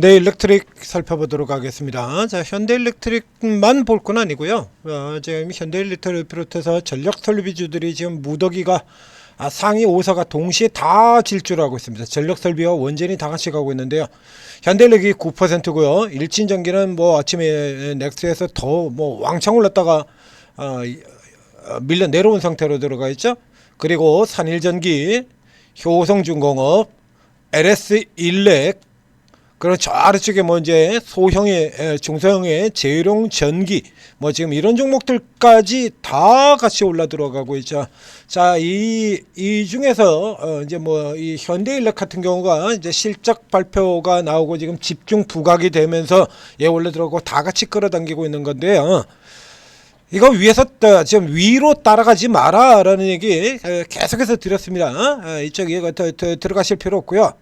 네, 일렉트릭 살펴보도록 하겠습니다. 자, 현대일렉트릭만 볼 건 아니고요. 지금 현대일렉트릭을 비롯해서 전력 설비주들이 지금 무더기가 상위 5사가 동시에 다 질주를 하고 있습니다. 전력 설비와 원전이 다 같이 가고 있는데요. 현대일렉이 9%고요. 일진전기는 뭐 아침에 넥스에서 더 뭐 왕창 올랐다가 밀려 내려온 상태로 들어가 있죠. 그리고 산일전기, 효성중공업, LS일렉, 그런 저 아래쪽에 뭐 이제 소형의 중소형의 재룡 전기 뭐 지금 이런 종목들까지 다 같이 올라 들어가고 있죠. 자, 이 중에서 이제 뭐 이 현대일렉 같은 경우가 이제 실적 발표가 나오고 지금 집중 부각이 되면서 올라 들어가고 다 같이 끌어당기고 있는 건데요. 이거 위에서 지금 위로 따라가지 마라라는 얘기 계속해서 드렸습니다. 이쪽에 들어가실 필요 없고요.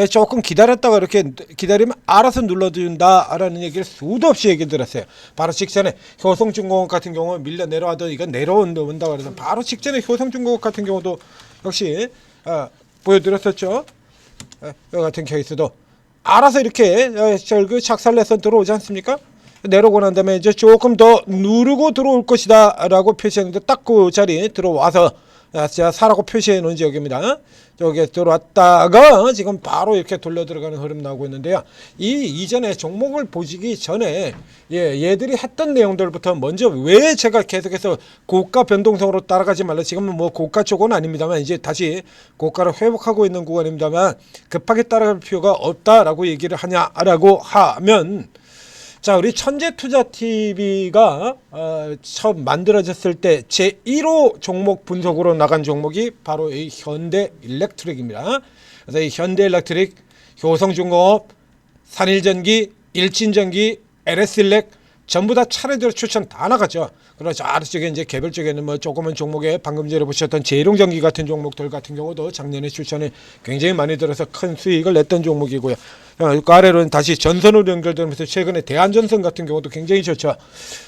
조금 기다렸다가 이렇게 기다리면 알아서 눌러준다라는 얘기를 수도 없이 얘기 들었어요. 바로 직전에 효성중공업 같은 경우 밀려 내려와도 이건 내려온다 그래서 바로 직전에 효성중공업 같은 경우도 역시 보여드렸었죠. 이 같은 케이스도 알아서 이렇게 착살내서 들어오지 않습니까? 내려오고 난 다음에 이제 조금 더 누르고 들어올 것이다 라고 표시했는데 딱 그 자리에 들어와서 제가 사라고 표시해 놓은 지역입니다. 여기에 들어왔다가 지금 바로 이렇게 돌려 들어가는 흐름 나오고 있는데요. 이전에 종목을 보시기 전에 얘들이 했던 내용들부터 먼저 왜 제가 계속해서 고가 변동성으로 따라가지 말라, 지금은 뭐 고가 쪽은 아닙니다만 이제 다시 고가를 회복하고 있는 구간입니다만 급하게 따라갈 필요가 없다라고 얘기를 하냐라고 하면, 자, 우리 천재투자TV가 처음 만들어졌을 때 제1호 종목 분석으로 나간 종목이 바로 이 현대일렉트릭입니다. 그래서 이 현대일렉트릭, 효성중공업, 산일전기, 일진전기, LS일렉 전부 다 차례대로 추천 다 나갔죠. 그래서 아래쪽에 이제 개별적에는 뭐 조그만 종목에 방금 전에 보셨던 재룡전기 같은 종목들 같은 경우도 작년에 추천이 굉장히 많이 들어서 큰 수익을 냈던 종목이고요. 그 아래로는 다시 전선으로 연결되면서 최근에 대한전선 같은 경우도 굉장히 좋죠.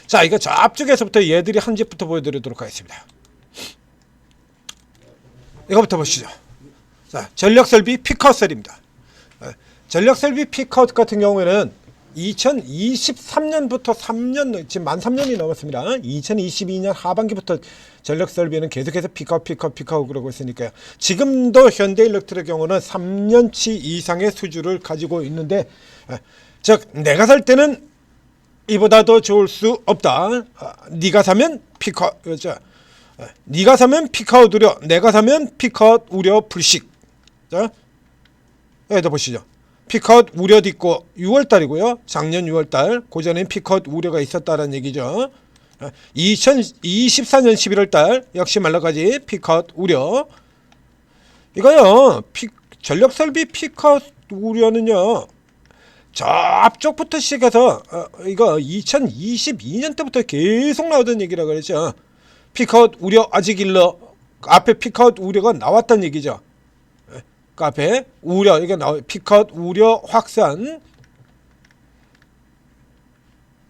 자, 이거 저 앞쪽에서부터 얘들이 한 집부터 보여드리도록 하겠습니다. 이거부터 보시죠. 자, 전력설비 피크아웃셀입니다. 전력설비 피크아웃 같은 경우에는 2023년부터 3년, 지금 만 3년이 넘었습니다. 2022년 하반기부터 전력설비는 계속해서 피크아웃 그러고 있으니까요. 지금도 현대일렉트릭의 경우는 3년치 이상의 수주를 가지고 있는데, 즉 내가 살 때는 이보다 더 좋을 수 없다. 네가 사면 피크아웃, 그렇죠? 네가 사면 피크아웃 우려, 내가 사면 피크아웃 우려 불식. 자, 여기다 보시죠. 피크아웃 우려도 있고 6월달이고요. 작년 6월달 고전엔 피크아웃 우려가 있었다는 얘기죠. 2024년 11월달 역시 말라가지 피크아웃 우려. 이거요, 전력설비 피크아웃 우려는요, 저 앞쪽부터 시작해서 이거 2022년 때부터 계속 나오던 얘기라 그랬죠. 피크아웃 우려 아직 일러, 앞에 피크아웃 우려가 나왔다는 얘기죠. 그 앞에 우려, 이게 나와, 피크아웃 우려 확산.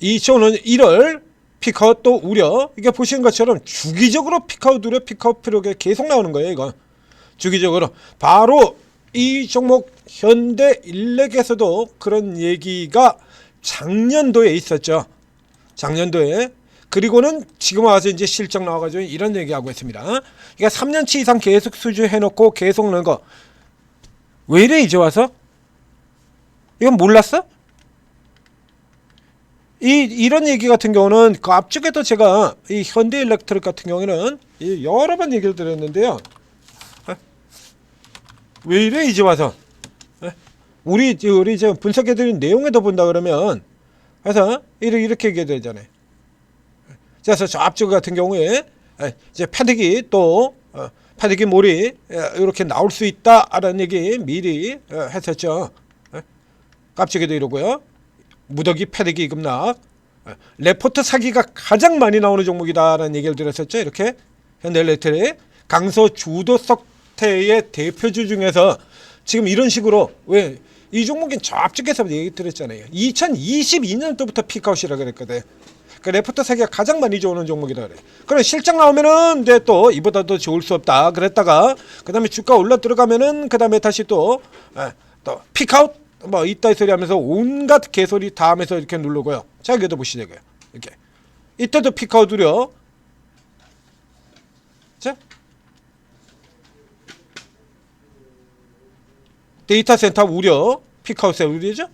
2005년 1월 피크아웃 또 우려. 이게 보시는 것처럼 주기적으로 피크아웃 우려, 피크아웃 필요가 계속 나오는 거예요. 이거 주기적으로. 바로 이 종목 현대일렉에서도 그런 얘기가 작년도에 있었죠. 작년도에. 그리고는 지금 와서 이제 실적 나와가지고 이런 얘기하고 있습니다. 그러니까 3년치 이상 계속 수주해놓고 계속 넣는 거. 왜 이래 이제 와서? 이건 몰랐어? 이런 얘기 같은 경우는 그 앞쪽에도 제가 이 현대일렉트릭 같은 경우에는 여러 번 얘기를 드렸는데요. 왜 이래 이제 와서? 우리 지금 분석해드린 내용에도 본다 그러면, 그래서 이렇게 얘기해야 되잖아요. 그래서 저 앞쪽 같은 경우에 이제 패드기 또 패드기 몰이 이렇게 나올 수 있다라는 얘기 미리 했었죠. 깜짝이도 이러고요. 무더기 패드기 급락, 레포트 사기가 가장 많이 나오는 종목이다라는 얘기를 드렸었죠. 이렇게 현대일렉트릭 강서 주도 석태의 대표주 중에서 지금 이런 식으로, 왜 이 종목은 저 앞쪽에서 얘기 드렸잖아요. 2022년도부터 피크아웃이라고 그랬거든. 그 레포트 사기가 가장 많이 좋은 종목이다 그래. 그럼 실적 나오면은 근데 또 이보다 더 좋을 수 없다 그랬다가, 그 다음에 주가 올라 들어가면은 그 다음에 다시 또 피크아웃 뭐 이따 소리 하면서 온갖 개소리 다 하면서 이렇게 누르고요. 자, 여기도 보시자고요. 이렇게 이때도 피크아웃 우려. 자, 데이터 센터 우려, 피크아웃 우려죠.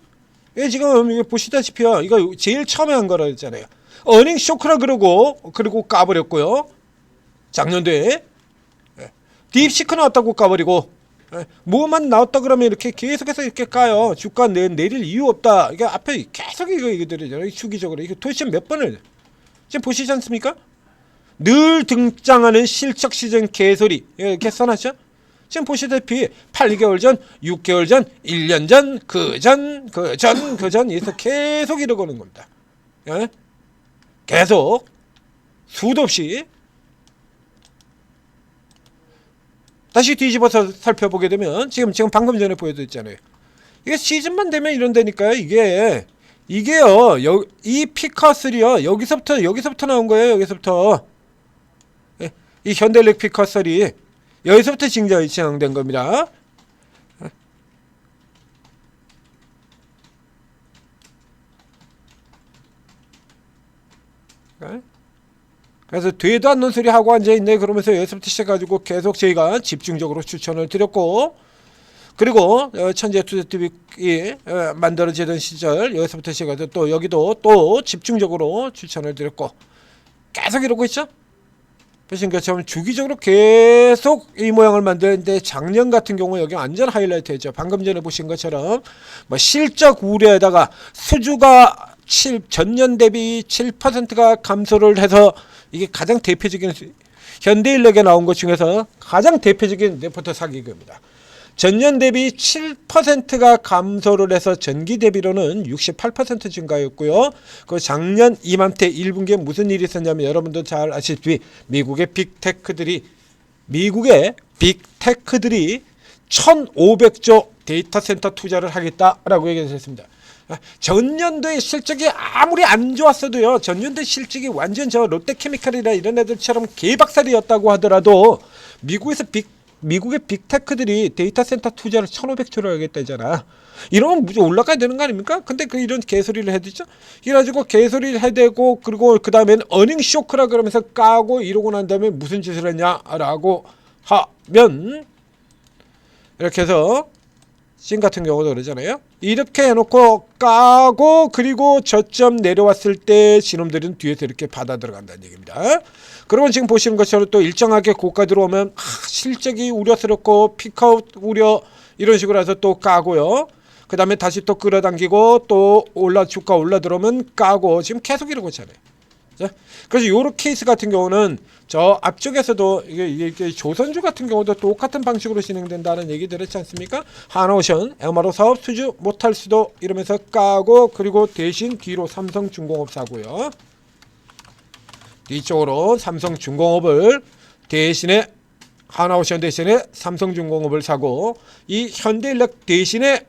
예, 지금 이거 보시다시피요. 이거 제일 처음에 한 거라 했잖아요. 어닝 쇼크라 그리고 까버렸고요. 작년도에 딥시크 나왔다고 까버리고, 뭐만 나왔다 그러면 이렇게 계속해서 이렇게 까요. 주가 내릴 이유 없다. 이게 앞에 계속 이거들이잖아요. 주기적으로 이게 도대체 몇 번을 지금 보시지 않습니까? 늘 등장하는 실적 시즌 개소리 이렇게 써놨죠. 지금 보시다시피 8개월 전, 6개월 전, 1년 전, 그 전 이래서 계속 이러고 오는 겁니다. 예? 계속 수도 없이. 다시 뒤집어서 살펴보게 되면 지금 방금 전에 보여드렸잖아요. 이게 시즌만 되면 이런다니까요. 이게요. 이 피카3요. 여기서부터 나온 거예요. 여기서부터. 예, 이 현대일렉 피카3 여기서부터 진행된 겁니다. 그래서 되도 않는 소리 하고 앉아있네 그러면서 여기서부터 시작해가지고 계속 저희가 집중적으로 추천을 드렸고, 그리고 천재투자TV 만들어지던 시절 여기서부터 시작해서 또 여기도 또 집중적으로 추천을 드렸고 계속 이러고 있죠. 보신 것처럼 주기적으로 계속 이 모양을 만드는데, 작년 같은 경우 여기 완전 하이라이트였죠. 방금 전에 보신 것처럼 뭐 실적 우려에다가 수주가 전년 대비 7%가 감소를 해서, 이게 가장 대표적인 현대인력에 나온 것 중에서 가장 대표적인 레포트 사기입니다. 전년 대비 7%가 감소를 해서 전기 대비로는 68% 증가였고요. 그 작년 이맘때 1분기에 무슨 일이 있었냐면, 여러분도 잘 아시다시피 미국의 빅테크들이 1,500조 데이터 센터 투자를 하겠다라고 얘기했습니다. 전년도의 실적이 아무리 안 좋았어도요, 전년도 실적이 완전 저 롯데케미칼이나 이런 애들처럼 개박살이었다고 하더라도 미국의 빅테크들이 데이터 센터 투자를 1,500조를 하겠다잖아. 이러면 무조건 올라가야 되는 거 아닙니까? 근데 이런 개소리를 해대죠. 이래가지고 개소리를 해대고, 그리고 그 다음엔 어닝 쇼크라 그러면서 까고 이러고 난 다음에 무슨 짓을 했냐라고 하면, 이렇게 해서 신 같은 경우도 그러잖아요. 이렇게 해놓고 까고, 그리고 저점 내려왔을 때 신놈들은 뒤에서 이렇게 받아 들어간다는 얘기입니다. 그러면 지금 보시는 것처럼 또 일정하게 고가 들어오면 실적이 우려스럽고 피크아웃 우려 이런 식으로 해서 또 까고요. 그 다음에 다시 또 끌어당기고 또 주가 올라 들어오면 까고, 지금 계속 이러고 있잖아요. 그래서 요런 케이스 같은 경우는 저 앞쪽에서도 이게 조선주 같은 경우도 똑같은 방식으로 진행된다는 얘기 들었지 않습니까? 하나오션, MRO 사업 수주 못할 수도 이러면서 까고, 그리고 대신 뒤로 삼성중공업 사고요. 뒤쪽으로 삼성중공업을 대신에, 하나오션 대신에 삼성중공업을 사고, 이 현대인력 대신에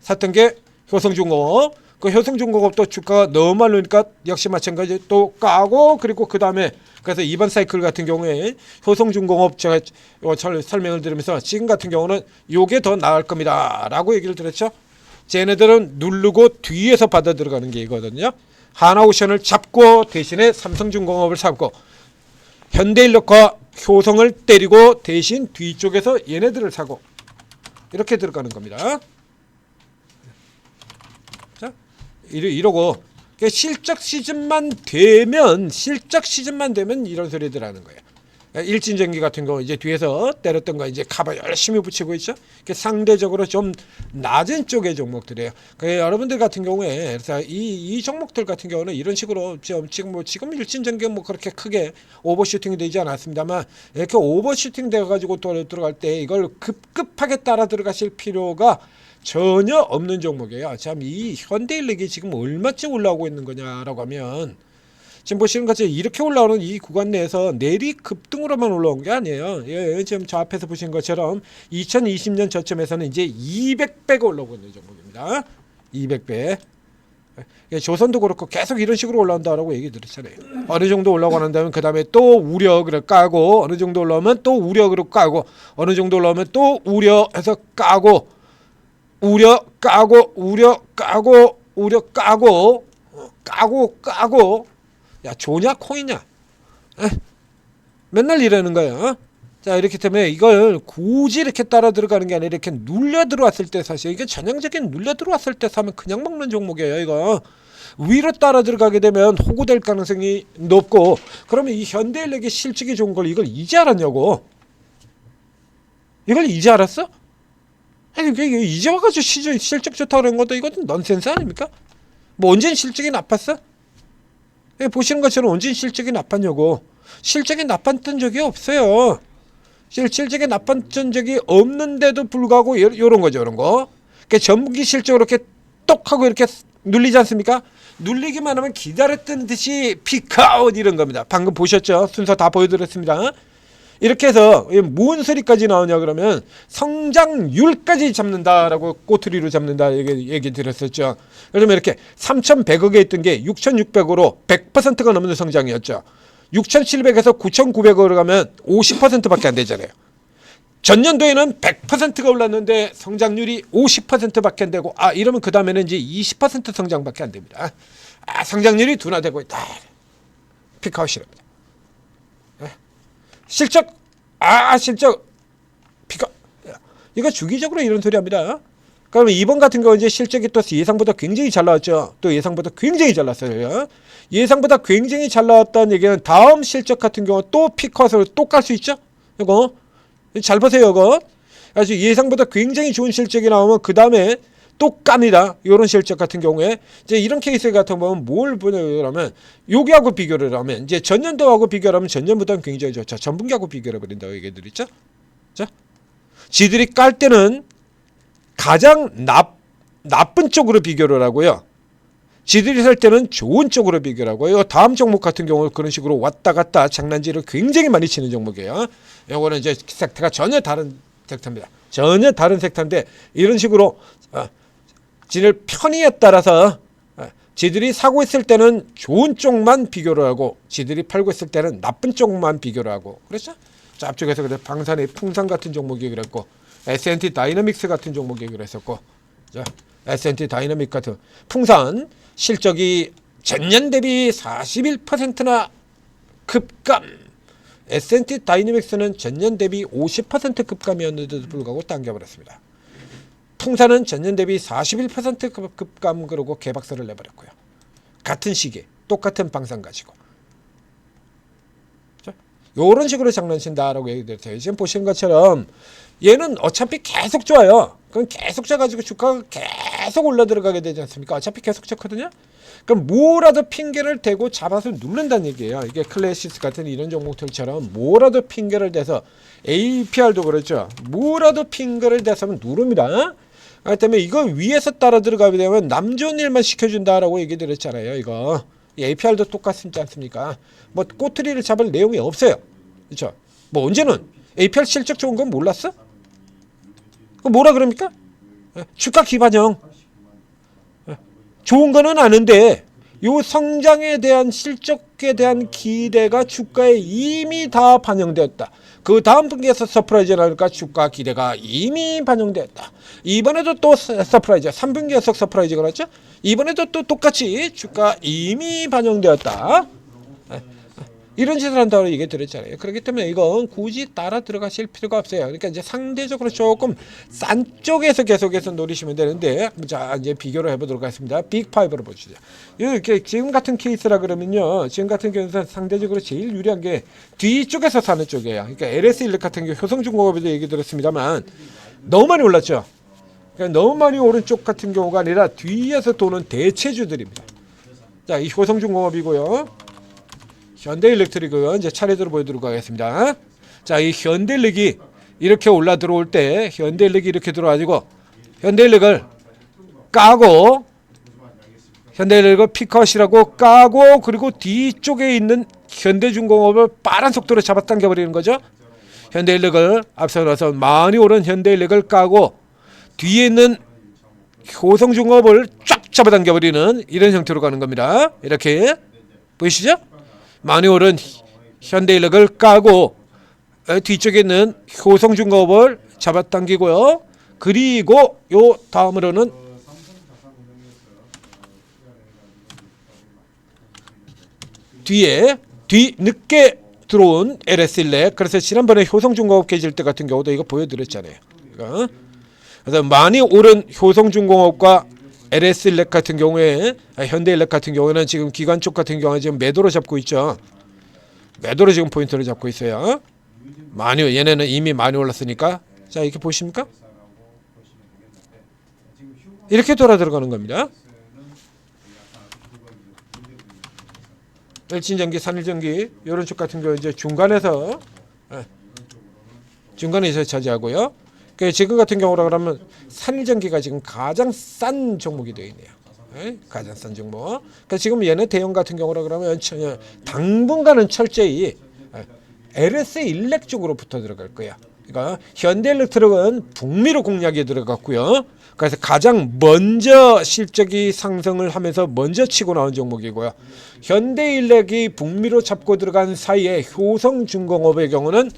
샀던 게 효성중공업. 그 효성중공업도 주가가 너무 많이 오르니까 역시 마찬가지 또 까고, 그리고 그 다음에 그래서 이번 사이클 같은 경우에 효성중공업 제가 설명을 드리면서 지금 같은 경우는 요게 더 나을 겁니다 라고 얘기를 드렸죠. 쟤네들은 누르고 뒤에서 받아 들어가는 게 이거거든요. 하나오션을 잡고 대신에 삼성중공업을 사고, 현대인력과 효성을 때리고 대신 뒤쪽에서 얘네들을 사고, 이렇게 들어가는 겁니다. 자, 이러고 실적 시즌만 되면 이런 소리들 하는 거예요. 일진전기 같은 거 이제 뒤에서 때렸던 거 이제 커버 열심히 붙이고 있죠. 상대적으로 좀 낮은 쪽의 종목들이에요. 여러분들 같은 경우에 그래서 이 종목들 같은 경우는 이런 식으로 지금 일진전기 뭐 그렇게 크게 오버슈팅이 되지 않았습니다만, 이렇게 오버슈팅 돼가지고 또 들어갈 때 이걸 급급하게 따라 들어가실 필요가 전혀 없는 종목이에요. 참, 이 현대인력이 지금 얼마쯤 올라오고 있는 거냐라고 하면, 지금 보시는 것처럼 이렇게 올라오는 이 구간 내에서 내리 급등으로만 올라온 게 아니에요. 지금 저 앞에서 보신 것처럼 2020년 저점에서는 이제 200배가 올라오고 있는 종목입니다. 200배. 조선도 그렇고 계속 이런 식으로 올라온다라고 얘기 드렸잖아요. 어느 정도 올라오고 난 다음에 그 다음에 또 우려를 까고, 어느 정도 올라오면 또 우려를 까고, 어느 정도 올라오면 또 우려해서 까고, 우려 까고 우려 까고 우려 까고 까고 야 조냐 코이냐 에? 맨날 이러는 거야. 자 이렇기 때문에 이걸 굳이 이렇게 따라 들어가는 게 아니라 이렇게 눌려 들어왔을 때 사실 이게 전형적인 눌려 들어왔을 때 사면 그냥 먹는 종목이에요. 이거 위로 따라 들어가게 되면 호구될 가능성이 높고 그러면 이 현대인력의 실적이 좋은 걸 이걸 이제 알았냐고. 이걸 이제 알았어? 아니 이게 이제 와가지고 실적 좋다고 그런 것도 이것도 넌센스 아닙니까? 뭐 언제 실적이 나빴어? 보시는 것처럼 언제 실적이 나빴냐고. 실적이 나빴던 적이 없어요. 실적이 나빴던 적이 없는데도 불구하고 요런 거죠. 요런 거. 그러니까 전분기 실적으로 이렇게 똑 하고 이렇게 눌리지 않습니까? 눌리기만 하면 기다렸던 듯이 피크아웃 이런 겁니다. 방금 보셨죠? 순서 다 보여드렸습니다. 이렇게 해서 무슨 소리까지 나오냐 그러면 성장률까지 잡는다라고 꼬투리로 잡는다 얘기 드렸었죠. 그러면 이렇게 3,100억에 있던 게 6,600으로 100%가 넘는 성장이었죠. 6,700에서 9,900으로 가면 50%밖에 안 되잖아요. 전년도에는 100%가 올랐는데 성장률이 50%밖에 안 되고 이러면 그 다음에는 이제 20% 성장밖에 안 됩니다. 성장률이 둔화되고 있다. 피크아웃이랍니다. 실적 피크 이거 주기적으로 이런 소리 합니다. 그러면 이번 같은 경우 이제 실적이 또 예상보다 굉장히 잘 나왔죠. 또 예상보다 굉장히 잘 나왔어요. 예상보다 굉장히 잘 나왔다는 얘기는 다음 실적 같은 경우 또 피크아웃으로 또 깔 수 있죠. 이거 잘 보세요. 이거 아주 예상보다 굉장히 좋은 실적이 나오면 그 다음에 또 깝니다. 이런 실적 같은 경우에 이제 이런 케이스 같은 경우는 뭘 보냐면 여기하고 비교를 하면 이제 전년도하고 비교를 하면 전년보다는 굉장히 좋죠. 전분기하고 비교를 해버린다고 얘기들 있죠. 자, 지들이 깔 때는 가장 나쁜 쪽으로 비교를 하고요. 지들이 살 때는 좋은 쪽으로 비교를 하고요. 다음 종목 같은 경우는 그런 식으로 왔다 갔다 장난질을 굉장히 많이 치는 종목이에요. 이거는 이제 섹터가 전혀 다른 섹터입니다. 전혀 다른 섹터인데 이런 식으로 지들 편의에 따라서 지들이 사고 있을 때는 좋은 쪽만 비교를 하고 지들이 팔고 있을 때는 나쁜 쪽만 비교를 하고 그렇죠? 자, 앞쪽에서 그래 방산의 풍산 같은 종목이 그랬고 S&T 다이너믹스 같은 종목이 그랬었고 자, S&T 다이너믹 같은 풍산 실적이 전년 대비 41%나 급감. S&T 다이너믹스는 전년 대비 50% 급감이었는데도 불구하고 당겨버렸습니다. 풍산은 전년 대비 41% 급감 그러고 개박살을 내버렸고요. 같은 시기에 똑같은 방산 가지고 이런 식으로 장난친다라고 얘기드렸어요. 지금 보시는 것처럼 얘는 어차피 계속 좋아요. 그럼 계속 져가지고 주가가 계속 올라 들어가게 되지 않습니까? 어차피 계속 좋거든요. 그럼 뭐라도 핑계를 대고 잡아서 누른다는 얘기예요. 이게 클래시스 같은 이런 종목들처럼 뭐라도 핑계를 대서 APR도 그렇죠. 뭐라도 핑계를 대서 누릅니다. 그렇기 때문에 이거 위에서 따라 들어가게 되면 남 좋은 일만 시켜준다라고 얘기 드렸잖아요. 이거 APR도 똑같지 않습니까? 뭐 꼬투리를 잡을 내용이 없어요. 그렇죠? 뭐 언제는 APR 실적 좋은 건 몰랐어? 뭐라 그럽니까? 주가 기반형 좋은 거는 아는데 요 성장에 대한 실적에 대한 기대가 주가에 이미 다 반영되었다. 그 다음 분기에서 서프라이즈 나니까 주가 기대가 이미 반영되었다. 이번에도 또 서프라이즈 3분기에서 서프라이즈가 났죠. 이번에도 또 똑같이 주가 이미 반영되었다. 이런 짓을 한다고 얘기 드렸잖아요. 그렇기 때문에 이건 굳이 따라 들어가실 필요가 없어요. 그러니까 이제 상대적으로 조금 싼 쪽에서 계속해서 노리시면 되는데, 자 이제 비교를 해보도록 하겠습니다. 빅5로 보시죠. 이렇게 지금 같은 케이스라 그러면요, 지금 같은 경우는 상대적으로 제일 유리한 게 뒤쪽에서 사는 쪽이에요. 그러니까 LS1 같은 경우 효성중공업에도 얘기 드렸습니다만 너무 많이 올랐죠. 그러니까 너무 많이 오른 쪽 같은 경우가 아니라 뒤에서 도는 대체주들입니다. 자, 이 효성중공업이고요. 현대일렉트릭은 이제 차례대로 보여드리도록 하겠습니다. 자, 이 현대일렉이 이렇게 올라 들어올 때 현대일렉이 이렇게 들어가지고 현대일렉을 까고 현대일렉을 피컷이라고 까고 그리고 뒤쪽에 있는 현대중공업을 빠른 속도로 잡아당겨 버리는 거죠. 현대일렉을 앞서 나서 많이 오른 현대일렉을 까고 뒤에 있는 효성중공업을 쫙 잡아당겨 버리는 이런 형태로 가는 겁니다. 이렇게 보이시죠? 많이 오른 현대인력을 까고 뒤쪽에 있는 효성중공업을 잡아당기고요. 그리고 요 다음으로는 뒤 늦게 들어온 LS1렉. 그래서 지난번에 효성중공업 깨질 때 같은 경우도 이거 보여드렸잖아요. 그래서 많이 오른 효성중공업과 LS1렉 같은 경우에, 현대일렉 같은 경우에는 지금 기관 쪽 같은 경우에 지금 매도로 잡고 있죠. 매도로 지금 포인트를 잡고 있어요. 많이, 얘네는 이미 많이 올랐으니까. 자, 이렇게 보십니까? 이렇게 돌아 들어가는 겁니다. 일진전기, 산일전기 이런 쪽 같은 경우 이제 중간에서 차지하고요. 지금 같은 경우라 그러면 산일전기가 지금 가장 싼 종목이 되어 있네요. 가장 싼 종목. 그러니까 지금 얘네 대형 같은 경우라 그러면 당분간은 철저히 LS1렉 쪽으로 붙어 들어갈 거야. 그러니까 현대일렉트릭은 북미로 공략에 들어갔고요. 그래서 가장 먼저 실적이 상승을 하면서 먼저 치고 나온 종목이고요. 현대일렉이 북미로 잡고 들어간 사이에 효성중공업의 경우는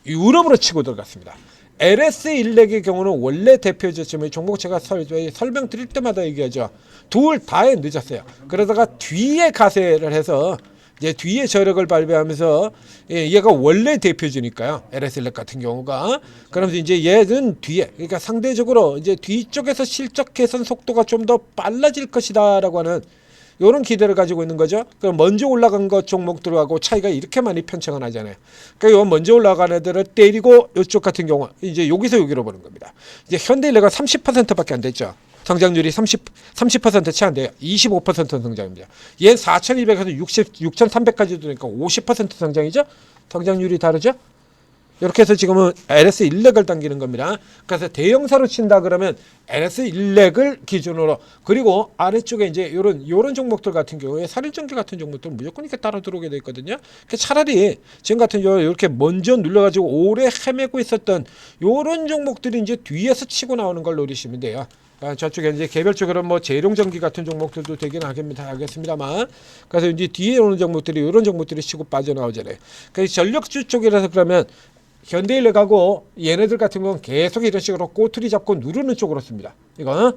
유럽으로 치고 들어갔습니다. LS1렉의 경우는 원래 대표적인 종목 제가 설명드릴 때마다 얘기하죠. 둘 다에 늦었어요. 그러다가 뒤에 가세를 해서 이제 뒤에 저력을 발휘하면서 얘가 원래 대표주니까요. LS1렉 같은 경우가. 그러면서 이제 얘는 뒤에, 그러니까 상대적으로 이제 뒤쪽에서 실적 개선 속도가 좀 더 빨라질 것이다라고 하는 이런 기대를 가지고 있는 거죠. 그럼 먼저 올라간 것 종목들하고 차이가 이렇게 많이 편차가 나잖아요. 그러니까 요 먼저 올라간 애들을 때리고 이쪽 같은 경우 이제 여기서 여기로 보는 겁니다. 이제 현대일렉은 30%밖에 안 됐죠. 성장률이 30% 채 안 돼요. 25% 성장입니다. 얘 4,200에서 6,300까지 되니까 50% 성장이죠. 성장률이 다르죠. 이렇게 해서 지금은 LS1렉을 당기는 겁니다. 그래서 대형사로 친다 그러면 LS1렉을 기준으로, 그리고 아래쪽에 이제 요런 종목들 같은 경우에 산일전기 같은 종목들은 무조건 이렇게 따라 들어오게 돼 있거든요. 그러니까 차라리 지금 같은 경우 이렇게 먼저 눌러가지고 오래 헤매고 있었던 요런 종목들이 이제 뒤에서 치고 나오는 걸 노리시면 돼요. 저쪽에 이제 개별적으로 뭐 재룡전기 같은 종목들도 되긴 하겠습니다만, 그래서 이제 뒤에 오는 종목들이 이런 종목들이 치고 빠져나오잖아요. 그래서 전력주 쪽이라서 그러면 현대일렉하고 얘네들 같은 경우는 계속 이런 식으로 꼬투리 잡고 누르는 쪽으로 씁니다. 이거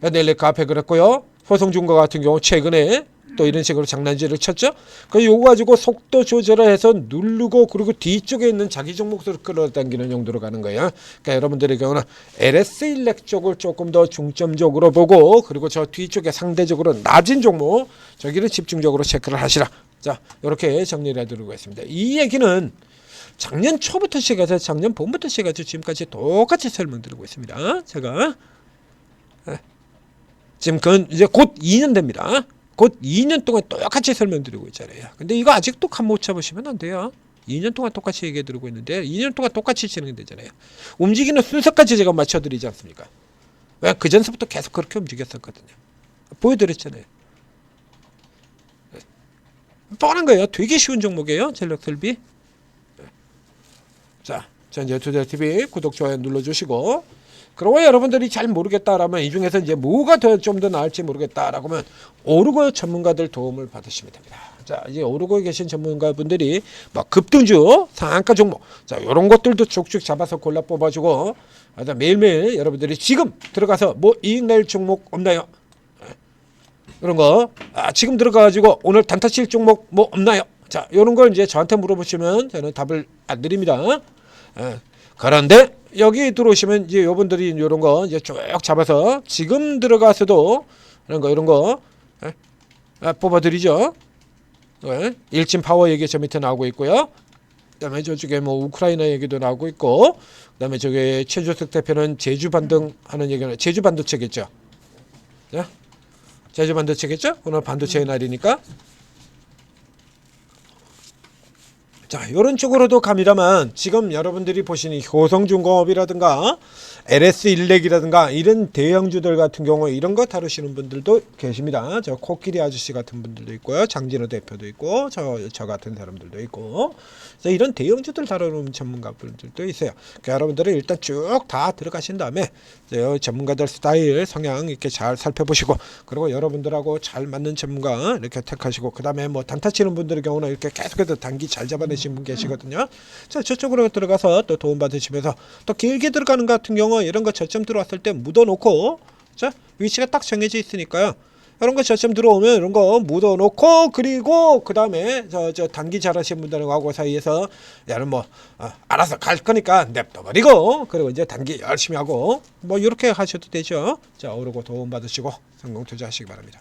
현대일렉 앞에 그랬고요. 효성중공업 같은 경우 최근에 또 이런 식으로 장난질을 쳤죠. 그 요거 가지고 속도 조절을 해서 누르고, 그리고 뒤쪽에 있는 자기 종목들을 끌어당기는 용도로 가는 거예요. 그러니까 여러분들의 경우는 LS1렉 쪽을 조금 더 중점적으로 보고, 그리고 저 뒤쪽에 상대적으로 낮은 종목 저기를 집중적으로 체크를 하시라. 자, 이렇게 정리를 해드리고 있습니다. 이 얘기는 작년 초부터 시작해서 작년 봄부터 시작해서 지금까지 똑같이 설명드리고 있습니다. 제가 지금 그건 이제 곧 2년 됩니다. 곧 2년 동안 똑같이 설명드리고 있잖아요. 근데 이거 아직도 감 못 잡으시면 안 돼요. 2년 동안 똑같이 얘기해드리고 있는데 2년 동안 똑같이 진행되잖아요. 움직이는 순서까지 제가 맞춰드리지 않습니까? 왜? 그 전서부터 계속 그렇게 움직였었거든요. 보여드렸잖아요. 뻔한 거예요. 되게 쉬운 종목이에요. 전력설비. 자, 이제 투자TV 구독, 좋아요 눌러주시고, 그리고 여러분들이 잘 모르겠다라면 이 중에서 이제 뭐가 좀 더 나을지 모르겠다라고 하면 오르고 전문가들 도움을 받으시면 됩니다. 자, 이제 오르고에 계신 전문가분들이 막 급등주, 상한가 종목, 자, 이런 것들도 쭉쭉 잡아서 골라 뽑아주고, 매일매일 여러분들이 지금 들어가서 뭐 이익 낼 종목 없나요? 이런 거, 지금 들어가가지고 오늘 단타 칠 종목 뭐 없나요? 자, 이런 걸 이제 저한테 물어보시면 저는 답을 안 드립니다. 그런데 여기 들어오시면 이제 여러분들이 이런 거 이제 쭉 잡아서 지금 들어가서도 이런 거 뽑아드리죠. 일진 파워 얘기 저 밑에 나오고 있고요. 그다음에 저쪽에 뭐 우크라이나 얘기도 나오고 있고, 그다음에 저기 최주석 대표는 제주 반등하는 얘기는 제주 반도체겠죠. 제주 반도체겠죠. 오늘 반도체의 날이니까. 자, 이런 쪽으로도 갑니다만, 지금 여러분들이 보시는 효성중공업이라든가 LS1렉이라든가 이런 대형주들 같은 경우 이런 거 다루시는 분들도 계십니다. 저 코끼리 아저씨 같은 분들도 있고요. 장진호 대표도 있고, 저 같은 사람들도 있고, 그래서 이런 대형주들 다루는 전문가분들도 있어요. 그러니까 여러분들은 일단 쭉 다 들어가신 다음에 전문가들 스타일, 성향 이렇게 잘 살펴보시고, 그리고 여러분들하고 잘 맞는 전문가 이렇게 택하시고, 그 다음에 뭐 단타 치는 분들의 경우는 이렇게 계속해서 단기 잘 잡아내시고 있으신 분 계시거든요. 자, 저쪽으로 들어가서 또 도움 받으시면서 또 길게 들어가는 것 같은 경우 이런 거 저점 들어왔을 때 묻어 놓고, 자, 위치가 딱 정해져 있으니까요. 이런 거 저점 들어오면 이런 거 묻어 놓고, 그리고 그 다음에 저 단기 잘하시는 분들하고 사이에서 야는 뭐 알아서 갈 거니까 냅둬 버리고, 그리고 이제 단기 열심히 하고 뭐 이렇게 하셔도 되죠. 자, 오르고 도움 받으시고 성공 투자하시기 바랍니다.